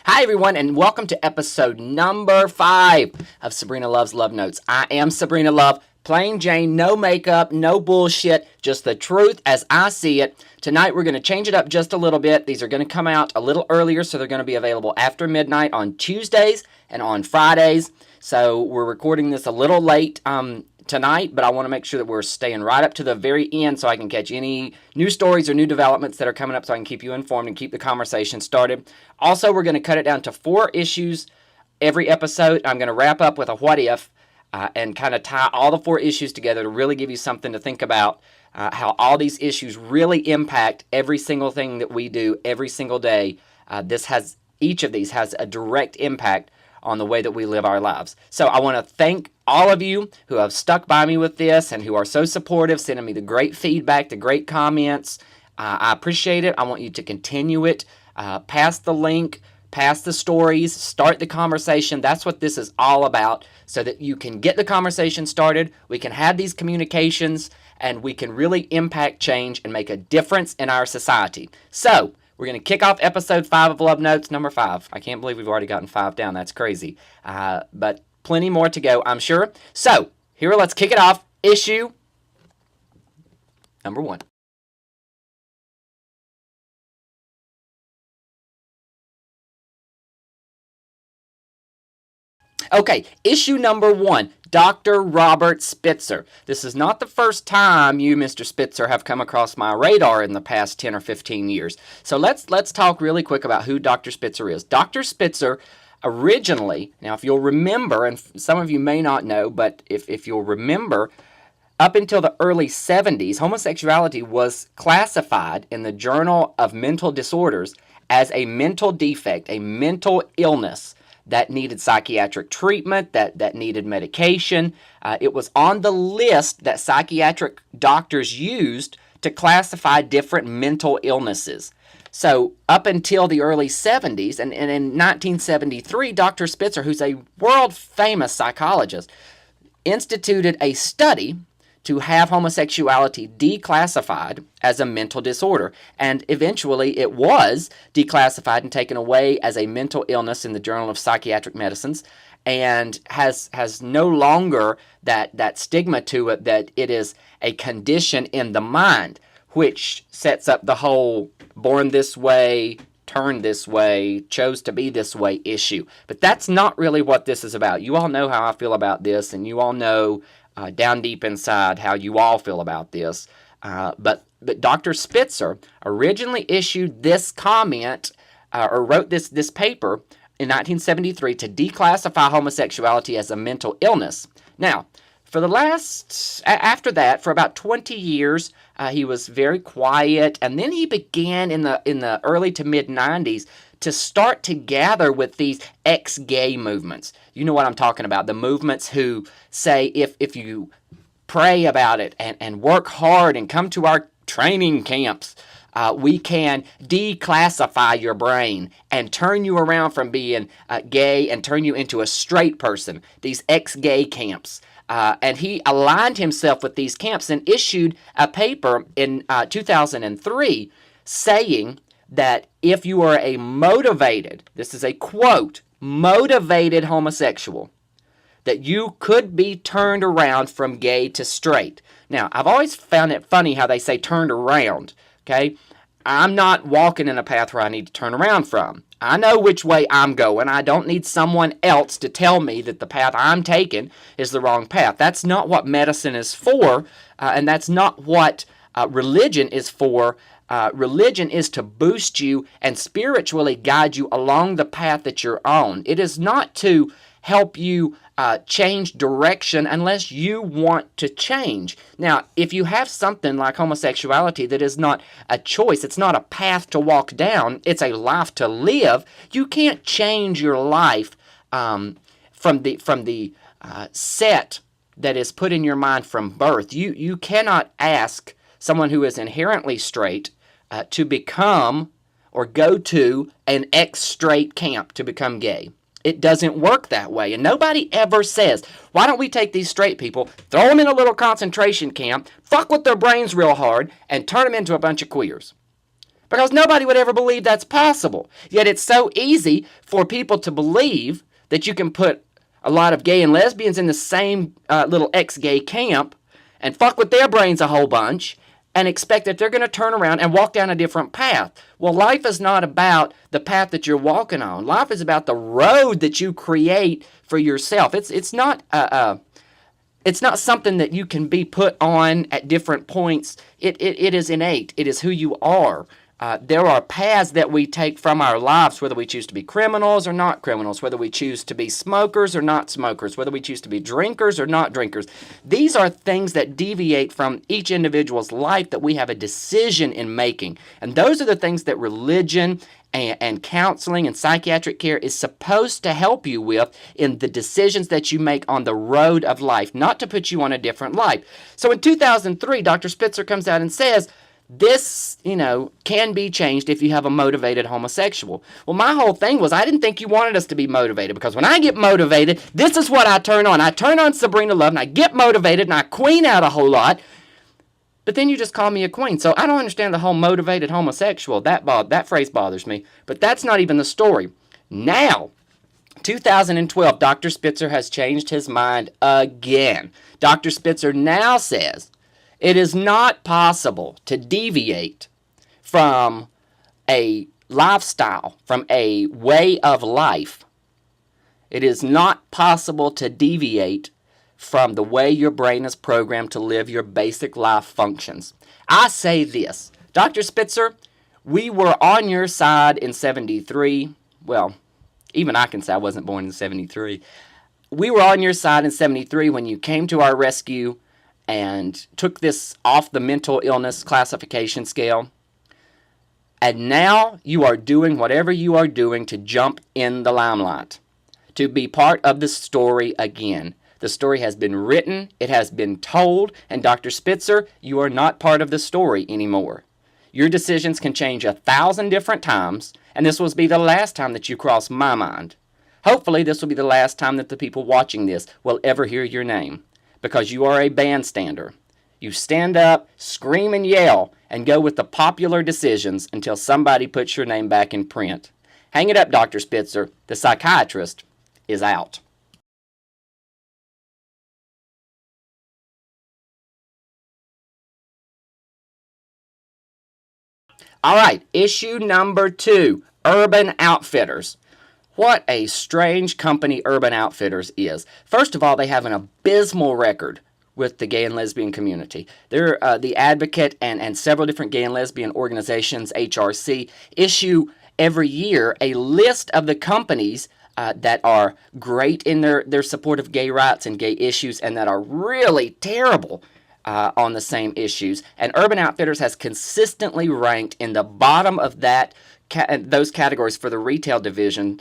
Hi, everyone, and welcome to episode number 5 of Sabrina Loves Love Notes. I am Sabrina Love, plain Jane, no makeup, no bullshit, just the truth as I see it. Tonight, we're going to change it up just a little bit. These are going to come out a little earlier, so they're going to be available after midnight on Tuesdays and on Fridays. So we're recording this a little late tonight, but I want to make sure that we're staying right up to the very end so I can catch any new stories or new developments that are coming up so I can keep you informed and keep the conversation started. Also, we're going to cut it down to 4 issues every episode. I'm going to wrap up with a what if and kind of tie all the 4 issues together to really give you something to think about, how all these issues really impact every single thing that we do every single day. Each of these has a direct impact on the way that we live our lives. So I want to thank all of you who have stuck by me with this and who are so supportive, sending me the great feedback, the great comments. I appreciate it. I want you to continue it. Pass the link, pass the stories, start the conversation. That's what this is all about, so that you can get the conversation started, we can have these communications, and we can really impact change and make a difference in our society. So, we're going to kick off episode 5 of Love Notes, number 5. I can't believe we've already gotten 5 down. That's crazy. But plenty more to go, I'm sure. So, let's kick it off. Issue number 1. Okay, issue number 1, Dr. Robert Spitzer. This is not the first time you, Mr. Spitzer, have come across my radar in the past 10 or 15 years. So let's talk really quick about who Dr. Spitzer is. Dr. Spitzer originally, now if you'll remember, and some of you may not know, but if you'll remember, up until the early 70s, homosexuality was classified in the Journal of Mental Disorders as a mental defect, a mental illness that needed psychiatric treatment, that needed medication. It was on the list that psychiatric doctors used to classify different mental illnesses. So up until the early 70s, and in 1973, Dr. Spitzer, who's a world-famous psychologist, instituted a study to have homosexuality declassified as a mental disorder. And eventually it was declassified and taken away as a mental illness in the Journal of Psychiatric Medicines, and has no longer that stigma to it that it is a condition in the mind, which sets up the whole born this way, turned this way, chose to be this way issue. But that's not really what this is about. You all know how I feel about this, and you all know down deep inside how you all feel about this. But Dr. Spitzer originally issued this comment or wrote this paper in 1973 to declassify homosexuality as a mental illness. Now, after that, for about 20 years, he was very quiet, and then he began in the early to mid 90s to start to gather with these ex-gay movements. You know what I'm talking about. The movements who say if you pray about it and work hard and come to our training camps, we can declassify your brain and turn you around from being gay and turn you into a straight person. These ex-gay camps. And he aligned himself with these camps and issued a paper in 2003 saying that if you are a motivated, this is a quote, motivated homosexual, that you could be turned around from gay to straight. Now, I've always found it funny how they say turned around, okay? I'm not walking in a path where I need to turn around from. I know which way I'm going. I don't need someone else to tell me that the path I'm taking is the wrong path. That's not what medicine is for, and that's not what religion is for. Religion is to boost you and spiritually guide you along the path that you're on. It is not to help you change direction unless you want to change. Now, if you have something like homosexuality that is not a choice, it's not a path to walk down, it's a life to live, you can't change your life from the set that is put in your mind from birth. You cannot ask someone who is inherently straight to become or go to an ex-straight camp to become gay. It doesn't work that way. And nobody ever says, why don't we take these straight people, throw them in a little concentration camp, fuck with their brains real hard, and turn them into a bunch of queers? because nobody would ever believe that's possible. Yet it's so easy for people to believe that you can put a lot of gay and lesbians in the same little ex-gay camp and fuck with their brains a whole bunch and expect that they're going to turn around and walk down a different path. Well, life is not about the path that you're walking on. Life is about the road that you create for yourself. It's not something that you can be put on at different points. It is innate. It is who you are. There are paths that we take from our lives, whether we choose to be criminals or not criminals, whether we choose to be smokers or not smokers, whether we choose to be drinkers or not drinkers. These are things that deviate from each individual's life that we have a decision in making. And those are the things that religion and counseling and psychiatric care is supposed to help you with in the decisions that you make on the road of life, not to put you on a different life. So in 2003, Dr. Spitzer comes out and says, this, can be changed if you have a motivated homosexual. Well, my whole thing was I didn't think you wanted us to be motivated, because when I get motivated, this is what I turn on. I turn on Sabrina Love and I get motivated and I queen out a whole lot. But then you just call me a queen. So I don't understand the whole motivated homosexual. That phrase bothers me. But that's not even the story. Now, 2012, Dr. Spitzer has changed his mind again. Dr. Spitzer now says it is not possible to deviate from a lifestyle, from a way of life. It is not possible to deviate from the way your brain is programmed to live your basic life functions. I say this, Dr. Spitzer, we were on your side in 73. Well, even I can say I wasn't born in 73. We were on your side in 73 when you came to our rescue and took this off the mental illness classification scale. And now you are doing whatever you are doing to jump in the limelight, to be part of the story again. The story has been written, it has been told, and Dr. Spitzer, you are not part of the story anymore. Your decisions can change 1,000 different times, and this will be the last time that you cross my mind. Hopefully, this will be the last time that the people watching this will ever hear your name, because you are a bandstander. You stand up, scream and yell, and go with the popular decisions until somebody puts your name back in print. Hang it up, Dr. Spitzer. The psychiatrist is out. All right, issue number 2, Urban Outfitters. What a strange company Urban Outfitters is. First of all, they have an abysmal record with the gay and lesbian community. They're the Advocate and several different gay and lesbian organizations, HRC, issue every year a list of the companies that are great in their support of gay rights and gay issues, and that are really terrible on the same issues. And Urban Outfitters has consistently ranked in the bottom of those categories for the retail division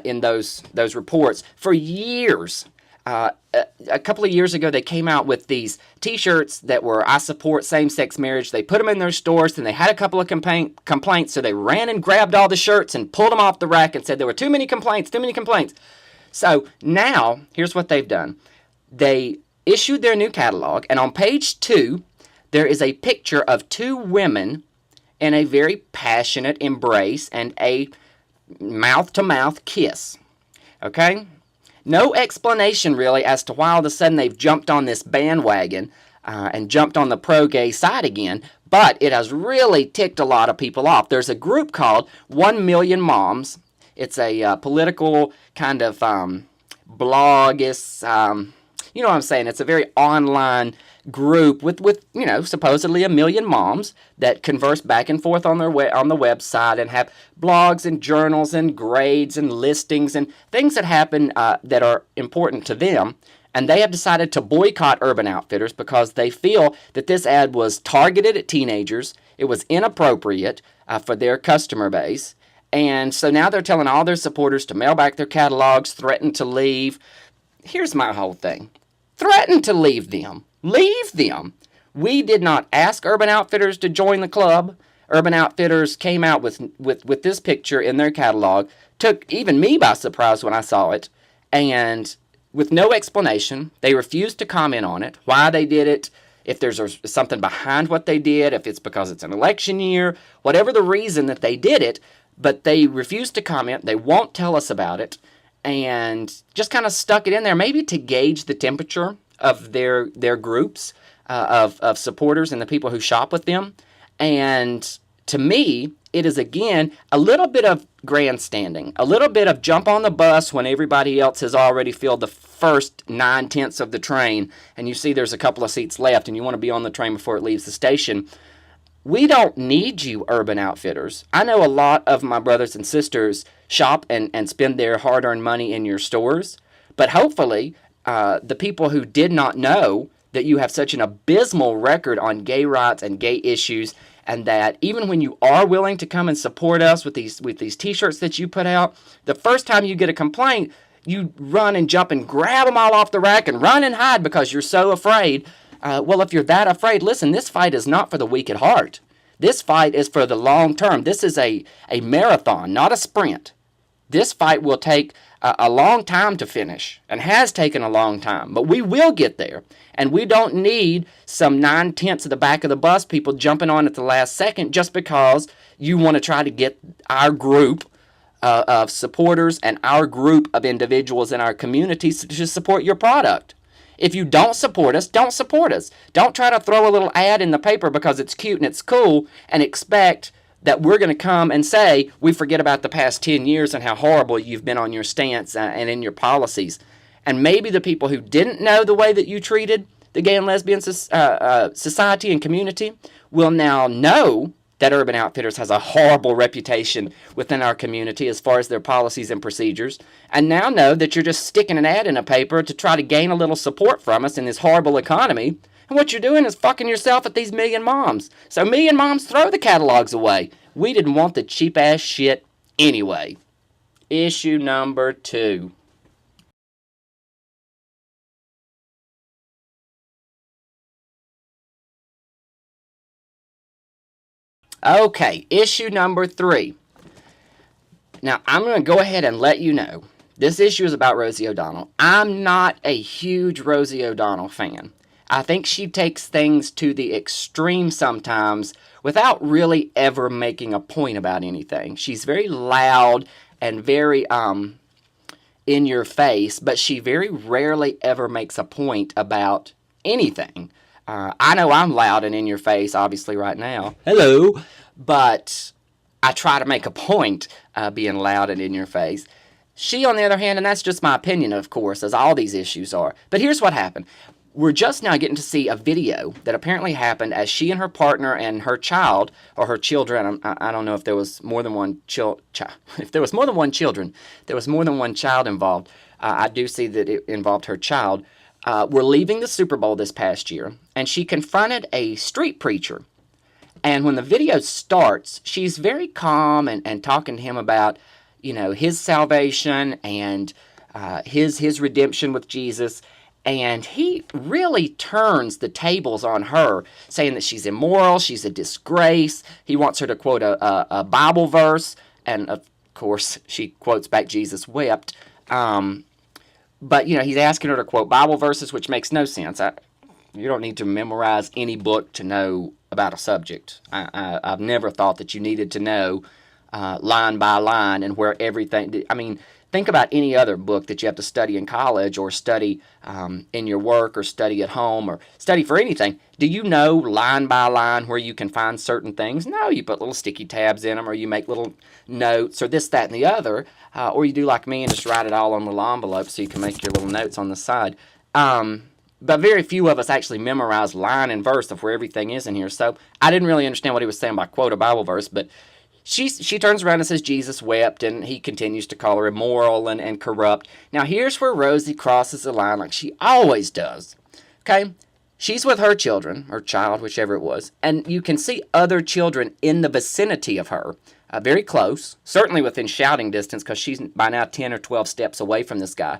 in those reports for years. A couple of years ago, they came out with these T-shirts that were "I support same-sex marriage." They put them in their stores, and they had a couple of complaints, so they ran and grabbed all the shirts and pulled them off the rack and said there were too many complaints. So now, here's what they've done. They issued their new catalog, and on page 2, there is a picture of 2 women in a very passionate embrace and a mouth-to-mouth kiss. Okay? No explanation, really, as to why all of a sudden they've jumped on this bandwagon and jumped on the pro-gay side again, but it has really ticked a lot of people off. There's a group called 1 Million Moms. It's a political kind of blog. It's, you know what I'm saying? It's a very online group with supposedly 1 million moms that converse back and forth on the website and have blogs and journals and grades and listings and things that happen that are important to them. And they have decided to boycott Urban Outfitters because they feel that this ad was targeted at teenagers. It was inappropriate for their customer base. And so now they're telling all their supporters to mail back their catalogs, threaten to leave. Here's my whole thing. Threaten to leave them. Leave them. We did not ask Urban Outfitters to join the club. Urban Outfitters came out with this picture in their catalog. Took even me by surprise when I saw it. And with no explanation, they refused to comment on it. Why they did it, if there's something behind what they did, if it's because it's an election year, whatever the reason that they did it, but they refuse to comment. They won't tell us about it, and just kind of stuck it in there, maybe to gauge the temperature of their groups of supporters and the people who shop with them. And to me, it is again a little bit of grandstanding, a little bit of jump on the bus when everybody else has already filled the first 9/10 of the train, and you see there's a couple of seats left, and you want to be on the train before it leaves the station. We don't need you, Urban Outfitters. I know a lot of my brothers and sisters shop and spend their hard-earned money in your stores, but hopefully the people who did not know that you have such an abysmal record on gay rights and gay issues, and that even when you are willing to come and support us with these t-shirts that you put out, the first time you get a complaint, you run and jump and grab them all off the rack and run and hide because you're so afraid. Well, if you're that afraid, listen, this fight is not for the weak at heart. This fight is for the long term. This is a marathon, not a sprint. This fight will take a long time to finish, and has taken a long time, but we will get there. And we don't need some 9/10 of the back of the bus people jumping on at the last second just because you want to try to get our group of supporters and our group of individuals in our communities to support your product. If you don't support us, don't support us. Don't try to throw a little ad in the paper because it's cute and it's cool and expect that we're going to come and say, we forget about the past 10 years and how horrible you've been on your stance and in your policies. And maybe the people who didn't know the way that you treated the gay and lesbian society and community will now know that Urban Outfitters has a horrible reputation within our community as far as their policies and procedures, and now know that you're just sticking an ad in a paper to try to gain a little support from us in this horrible economy. And what you're doing is fucking yourself at these million moms. So million moms, throw the catalogs away. We didn't want the cheap-ass shit anyway. Issue number 2. Okay, issue number 3. Now, I'm going to go ahead and let you know, this issue is about Rosie O'Donnell. I'm not a huge Rosie O'Donnell fan. I think she takes things to the extreme sometimes without really ever making a point about anything. She's very loud and very in your face, but she very rarely ever makes a point about anything. I know I'm loud and in your face, obviously, right now. Hello. But I try to make a point being loud and in your face. She, on the other hand, and that's just my opinion, of course, as all these issues are. But here's what happened. We're just now getting to see a video that apparently happened as she and her partner and her child, or her children, I don't know if there was more than one if there was more than one children, there was more than one child involved. I do see that it involved her child. Were leaving the Super Bowl this past year, and she confronted a street preacher. And when the video starts, she's very calm and talking to him about, you know, his salvation and his redemption with Jesus. And he really turns the tables on her, saying that she's immoral, she's a disgrace. He wants her to quote a Bible verse, and of course she quotes back Jesus wept. But, you know, he's asking her to quote Bible verses, which makes no sense. You don't need to memorize any book to know about a subject. I've never thought that you needed to know line by line and where everything... I mean, think about any other book that you have to study in college or study in your work or study at home or study for anything. Do you know line by line where you can find certain things? No, you put little sticky tabs in them, or you make little notes, or this, that, and the other. Or you do like me and just write it all on little envelopes so you can make your little notes on the side. But very few of us actually memorize line and verse of where everything is in here. So I didn't really understand what he was saying by quote a Bible verse, but she turns around and says Jesus wept, and he continues to call her immoral and corrupt. Now here's where Rosie crosses the line like she always does. Okay? She's with her children, or child, whichever it was, and you can see other children in the vicinity of her, very close, certainly within shouting distance, because she's by now 10 or 12 steps away from this guy.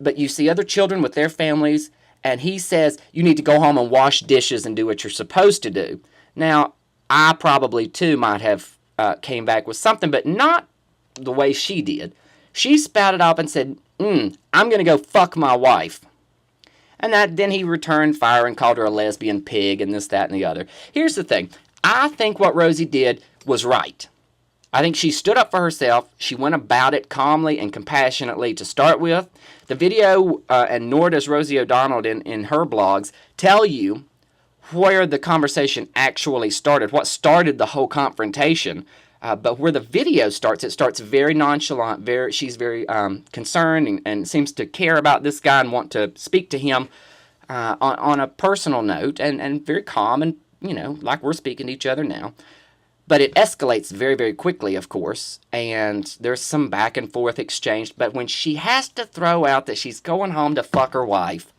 But you see other children with their families, and he says, you need to go home and wash dishes and do what you're supposed to do. Now, I probably, too, might have came back with something, but not the way she did. She spouted up and said, I'm going to go fuck my wife. And then he returned fire and called her a lesbian pig and this, that, and the other. Here's the thing. I think what Rosie did was right. I think she stood up for herself. She went about it calmly and compassionately to start with. The video, and nor does Rosie O'Donnell in her blogs, tell you where the conversation actually started, what started the whole confrontation. But where the video starts, it starts very nonchalant. She's very concerned and seems to care about this guy and want to speak to him on a personal note and very calm and, like we're speaking to each other now. But it escalates very, very quickly, of course, and there's some back and forth exchange. But when she has to throw out that she's going home to fuck her wife,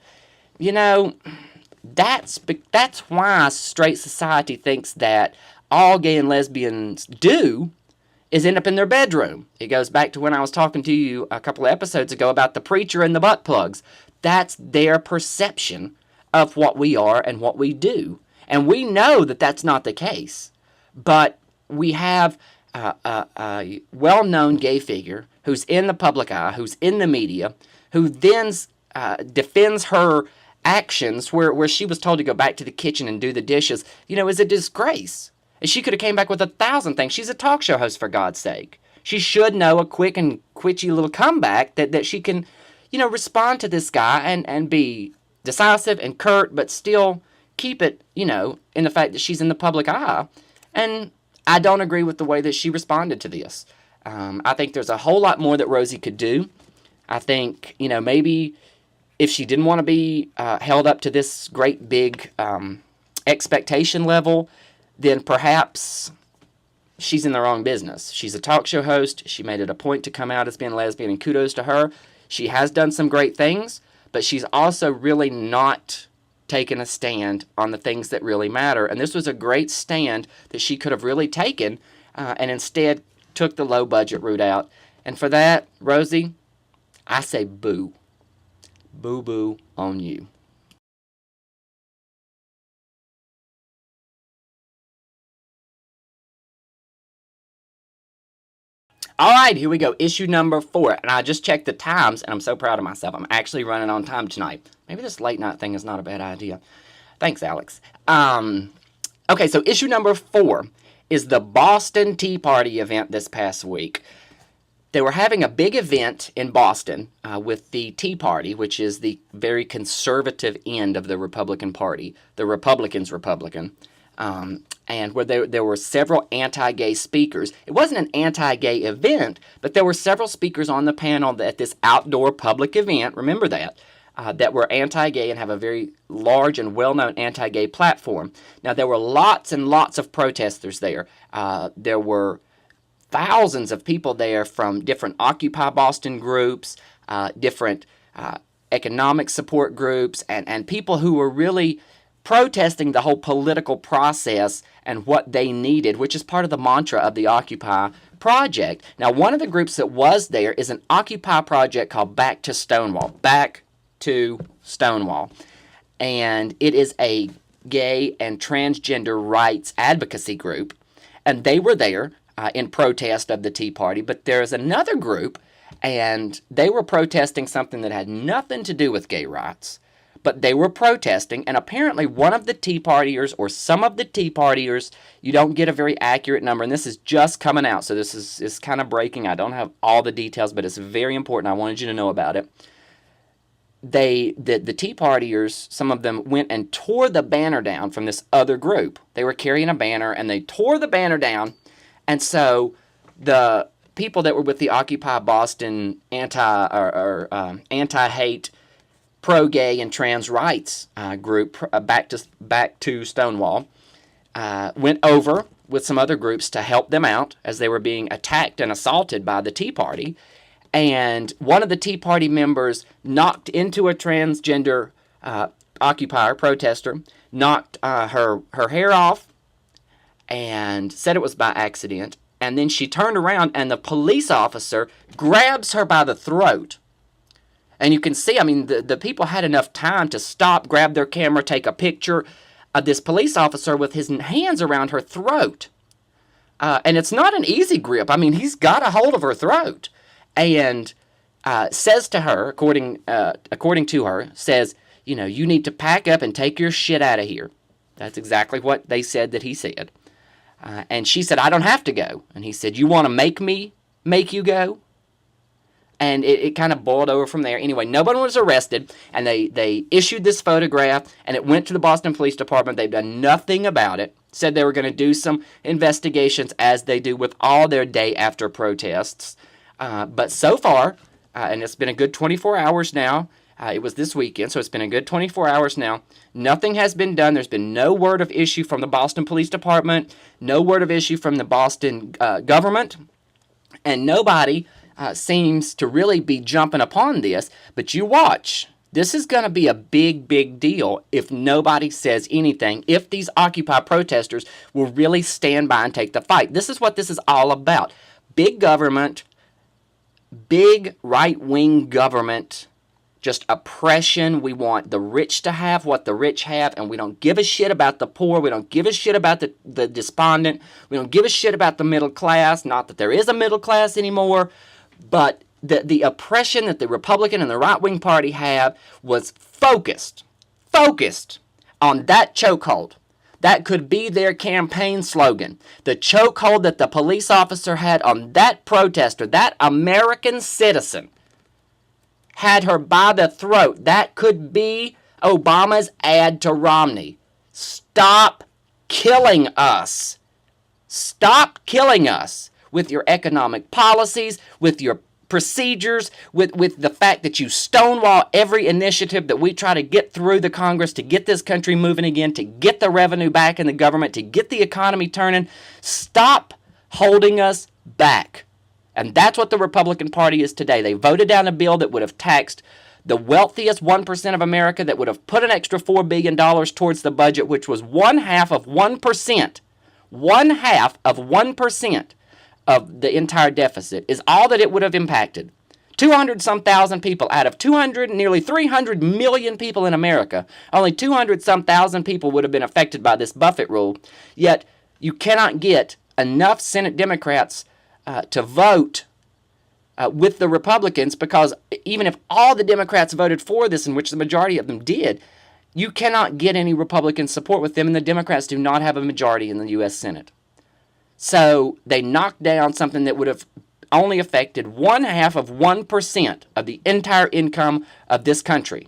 that's why straight society thinks that all gay and lesbians do is end up in their bedroom. It goes back to when I was talking to you a couple of episodes ago about the preacher and the butt plugs. That's their perception of what we are and what we do. And we know that that's not the case. But we have a well-known gay figure who's in the public eye, who's in the media, who then defends her actions where she was told to go back to the kitchen and do the dishes, is a disgrace. And she could have came back with 1,000 things. She's a talk show host, for God's sake. She should know a quick and quitchy little comeback that she can, respond to this guy and be decisive and curt, but still keep it, in the fact that she's in the public eye. And I don't agree with the way that she responded to this. I think there's a whole lot more that Rosie could do. I think, maybe if she didn't want to be held up to this great big expectation level, then perhaps she's in the wrong business. She's a talk show host. She made it a point to come out as being a lesbian, and kudos to her. She has done some great things, but she's also really not taken a stand on the things that really matter. And this was a great stand that she could have really taken, and instead took the low-budget route out. And for that, Rosie, I say boo. Boo-boo on you. All right, here we go. Issue number 4. And I just checked the times, and I'm so proud of myself. I'm actually running on time tonight. Maybe this late night thing is not a bad idea. Thanks, Alex. Okay, so issue number 4 is the Boston Tea Party event this past week. They were having a big event in Boston with the Tea Party, which is the very conservative end of the Republican Party, the Republicans' Republican. And where there were several anti-gay speakers. It wasn't an anti-gay event, but there were several speakers on the panel at this outdoor public event, remember that, that were anti-gay and have a very large and well-known anti-gay platform. Now, there were lots and lots of protesters there. There were thousands of people there from different Occupy Boston groups, different economic support groups, and people who were really protesting the whole political process and what they needed, which is part of the mantra of the Occupy project. Now, one of the groups that was there is an Occupy project called Back to Stonewall. Back to Stonewall. And it is a gay and transgender rights advocacy group. And they were there in protest of the Tea Party. But there's another group, and they were protesting something that had nothing to do with gay rights. But they were protesting, and apparently one of the Tea Partiers, or some of the Tea Partiers, you don't get a very accurate number, and this is just coming out, so this is kind of breaking. I don't have all the details, but it's very important. I wanted you to know about it. The Tea Partiers, some of them went and tore the banner down from this other group. They were carrying a banner, and they tore the banner down, and so the people that were with the Occupy Boston anti-hate, pro-gay and trans rights group, back to Stonewall, went over with some other groups to help them out as they were being attacked and assaulted by the Tea Party. And one of the Tea Party members knocked into a transgender occupier, protester, knocked her hair off and said it was by accident. And then she turned around and the police officer grabs her by the throat. And you can see, I mean, the people had enough time to stop, grab their camera, take a picture of this police officer with his hands around her throat. And it's not an easy grip. I mean, he's got a hold of her throat. And says to her, according to her, says, you need to pack up and take your shit out of here. That's exactly what they said that he said. And she said, I don't have to go. And he said, you want to make me make you go? And it kind of boiled over from there. Anyway, nobody was arrested, and they issued this photograph, and it went to the Boston Police Department. They've done nothing about it. Said they were going to do some investigations, as they do with all their day-after protests. But so far, and it's been a good 24 hours now, it was this weekend, so it's been a good 24 hours now, nothing has been done. There's been no word of issue from the Boston Police Department, no word of issue from the Boston government, and nobody seems to really be jumping upon this. But you watch. This is going to be a big, big deal if nobody says anything, if these Occupy protesters will really stand by and take the fight. This is what this is all about. Big government, big right-wing government, just oppression. We want the rich to have what the rich have, and we don't give a shit about the poor. We don't give a shit about the despondent. We don't give a shit about the middle class. Not that there is a middle class anymore, but the oppression that the Republican and the right-wing party have was focused on that chokehold. That could be their campaign slogan. The chokehold that the police officer had on that protester, that American citizen, had her by the throat. That could be Obama's ad to Romney. Stop killing us. Stop killing us with your economic policies, with your procedures, with the fact that you stonewall every initiative that we try to get through the Congress to get this country moving again, to get the revenue back in the government, to get the economy turning. Stop holding us back. And that's what the Republican Party is today. They voted down a bill that would have taxed the wealthiest 1% of America, that would have put an extra $4 billion towards the budget, which was 1/2 of 1%. 1/2 of 1% of the entire deficit is all that it would have impacted. 200-some thousand people out of nearly 300 million people in America, only 200-some thousand people would have been affected by this Buffett rule. Yet you cannot get enough Senate Democrats to vote with the Republicans, because even if all the Democrats voted for this, in which the majority of them did, you cannot get any Republican support with them, and the Democrats do not have a majority in the U.S. Senate. So they knocked down something that would have only affected 1/2 of 1% of the entire income of this country.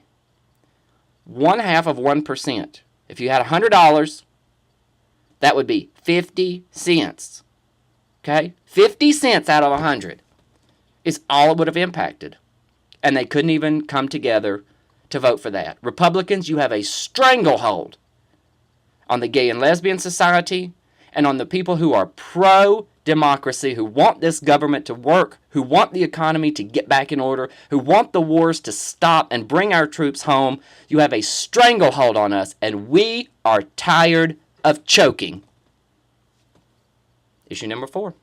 1/2 of 1%. If you had $100, that would be 50 cents. Okay? 50 cents out of 100 is all it would have impacted. And they couldn't even come together to vote for that. Republicans, you have a stranglehold on the gay and lesbian society and on the people who are pro-democracy, who want this government to work, who want the economy to get back in order, who want the wars to stop and bring our troops home. You have a stranglehold on us, and we are tired of choking. Issue number 4.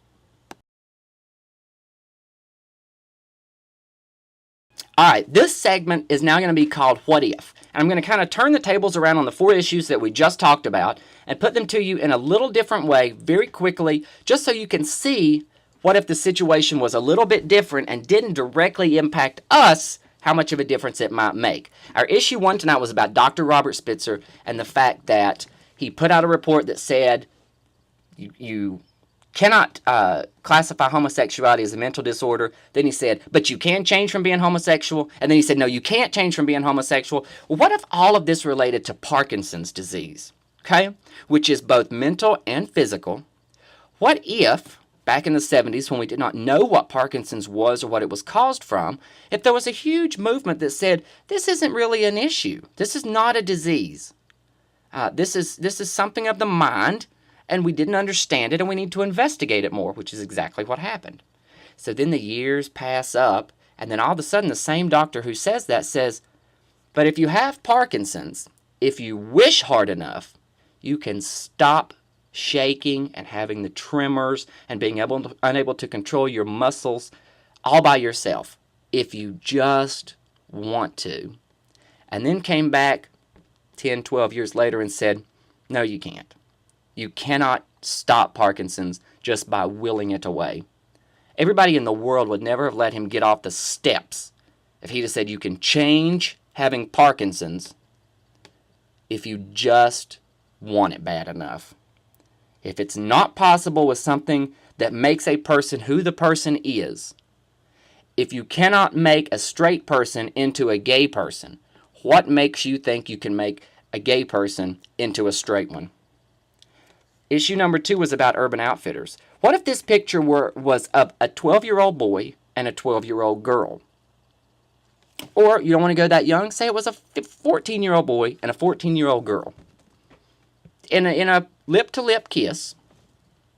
All right, this segment is now going to be called What If? And I'm going to kind of turn the tables around on the 4 issues that we just talked about and put them to you in a little different way very quickly, just so you can see what if the situation was a little bit different and didn't directly impact us, how much of a difference it might make. Our issue 1 tonight was about Dr. Robert Spitzer and the fact that he put out a report that said you cannot classify homosexuality as a mental disorder. Then he said, but you can change from being homosexual. And then he said, no, you can't change from being homosexual. Well, what if all of this related to Parkinson's disease, okay, which is both mental and physical? What if, back in the 70s, when we did not know what Parkinson's was or what it was caused from, if there was a huge movement that said, this isn't really an issue. This is not a disease. This is something of the mind, and we didn't understand it, and we need to investigate it more, which is exactly what happened. So then the years pass up, and then all of a sudden the same doctor who says that says, but if you have Parkinson's, if you wish hard enough, you can stop shaking and having the tremors and being unable to control your muscles all by yourself, if you just want to. And then came back 10, 12 years later and said, no, you can't. You cannot stop Parkinson's just by willing it away. Everybody in the world would never have let him get off the steps if he'd have said, you can change having Parkinson's if you just want it bad enough. If it's not possible with something that makes a person who the person is, if you cannot make a straight person into a gay person, what makes you think you can make a gay person into a straight one? Issue number 2 was about Urban Outfitters. What if this picture was of a 12-year-old boy and a 12-year-old girl? Or, you don't want to go that young, say it was a 14-year-old boy and a 14-year-old girl. In a lip-to-lip kiss,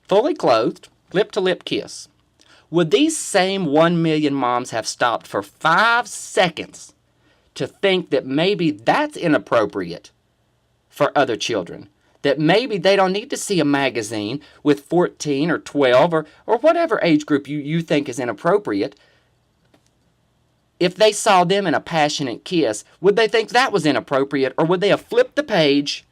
fully clothed, lip-to-lip kiss. Would these same 1 million moms have stopped for 5 seconds to think that maybe that's inappropriate for other children? That maybe they don't need to see a magazine with 14 or 12 or whatever age group you think is inappropriate. If they saw them in a passionate kiss, would they think that was inappropriate, or would they have flipped the page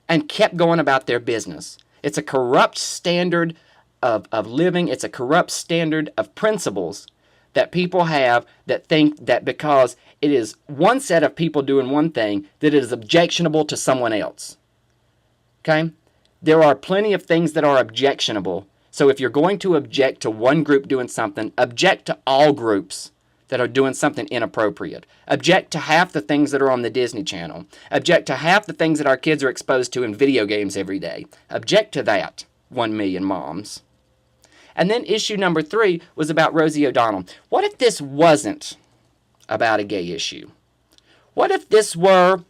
and kept going about their business? It's a corrupt standard of living. It's a corrupt standard of principles that people have that think that because it is one set of people doing one thing, that it is objectionable to someone else. Okay? There are plenty of things that are objectionable. So if you're going to object to one group doing something, object to all groups that are doing something inappropriate. Object to half the things that are on the Disney Channel. Object to half the things that our kids are exposed to in video games every day. Object to that, 1 million moms. And then issue number 3 was about Rosie O'Donnell. What if this wasn't about a gay issue? What if this were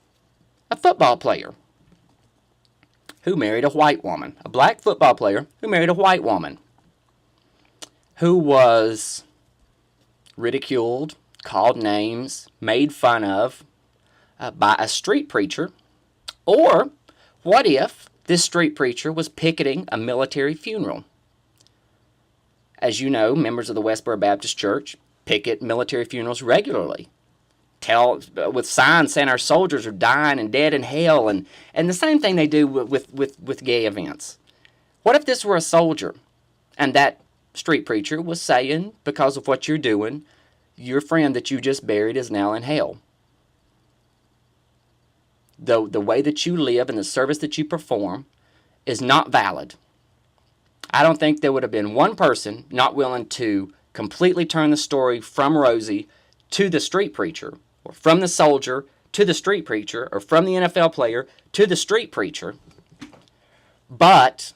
a football player who married a white woman? A black football player who married a white woman, who was ridiculed, called names, made fun of by a street preacher. Or what if this street preacher was picketing a military funeral? As you know, members of the Westboro Baptist Church picket military funerals regularly. With signs saying our soldiers are dying and dead in hell, and the same thing they do with gay events. What if this were a soldier, and that street preacher was saying, because of what you're doing, your friend that you just buried is now in hell? The way that you live and the service that you perform is not valid. I don't think there would have been one person not willing to completely turn the story from Rosie to the street preacher, or from the soldier to the street preacher, or from the NFL player to the street preacher. But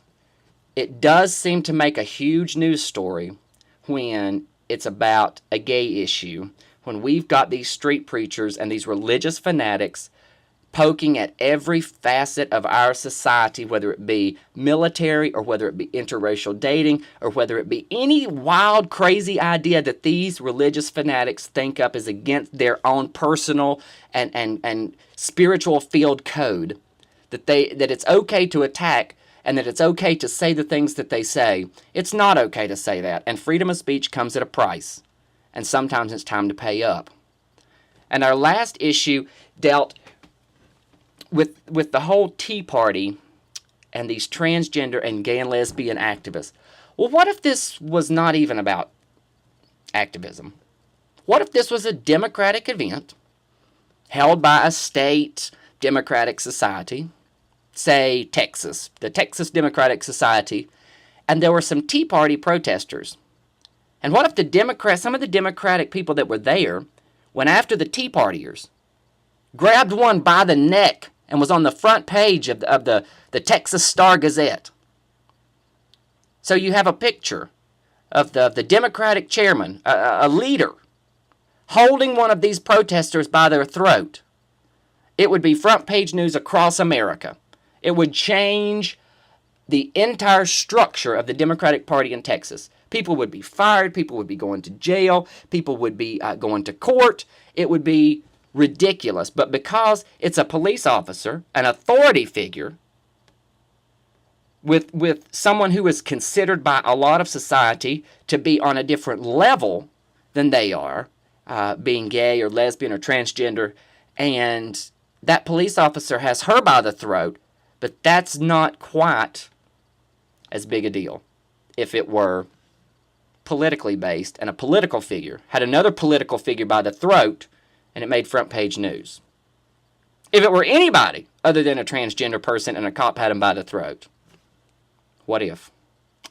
it does seem to make a huge news story when it's about a gay issue, when we've got these street preachers and these religious fanatics poking at every facet of our society, whether it be military or whether it be interracial dating or whether it be any wild, crazy idea that these religious fanatics think up is against their own personal and spiritual field code, that it's okay to attack and that it's okay to say the things that they say. It's not okay to say that, and freedom of speech comes at a price, and sometimes it's time to pay up. And our last issue dealt with the whole Tea Party and these transgender and gay and lesbian activists. Well, what if this was not even about activism? What if this was a democratic event held by a state democratic society, say Texas, the Texas Democratic Society, and there were some Tea Party protesters? And what if some of the Democratic people that were there went after the Tea Partiers, grabbed one by the neck, and was on the front page of the Texas Star-Gazette? So you have a picture of the Democratic chairman, a leader, holding one of these protesters by their throat. It would be front page news across America. It would change the entire structure of the Democratic Party in Texas. People would be fired. People would be going to jail. People would be going to court. It would be ridiculous. But because it's a police officer, an authority figure, with someone who is considered by a lot of society to be on a different level than they are, being gay or lesbian or transgender, and that police officer has her by the throat, but that's not quite as big a deal if it were politically based and a political figure had another political figure by the throat and it made front page news. if it were anybody other than a transgender person and a cop had him by the throat? What if?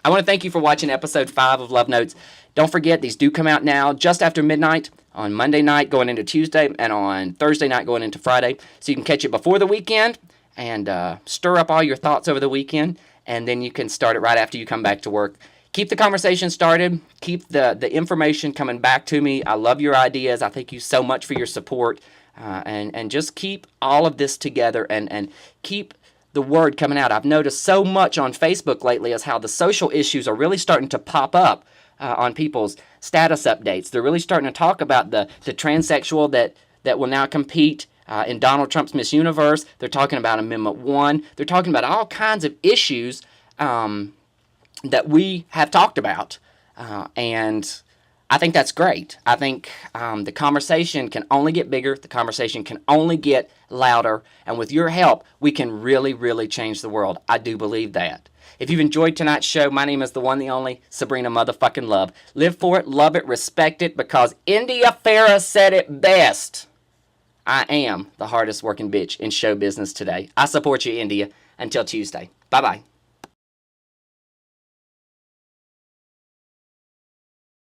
I want to thank you for watching episode 5 of Love Notes. Don't forget, these do come out now just after midnight on Monday night going into Tuesday and on Thursday night going into Friday. So you can catch it before the weekend and stir up all your thoughts over the weekend, and then you can start it right after you come back to work. Keep the conversation started. Keep the information coming back to me. I love your ideas. I thank you so much for your support. And just keep all of this together and keep the word coming out. I've noticed so much on Facebook lately as how the social issues are really starting to pop up on people's status updates. They're really starting to talk about the transsexual that will now compete in Donald Trump's Miss Universe. They're talking about Amendment 1. They're talking about all kinds of issues that we have talked about. And I think that's great. I think the conversation can only get bigger. The conversation can only get louder. And with your help, we can really, really change the world. I do believe that. If you've enjoyed tonight's show, my name is the one, the only, Sabrina motherfucking Love. Live for it, love it, respect it, because India Farah said it best. I am the hardest working bitch in show business today. I support you, India. Until Tuesday. Bye-bye.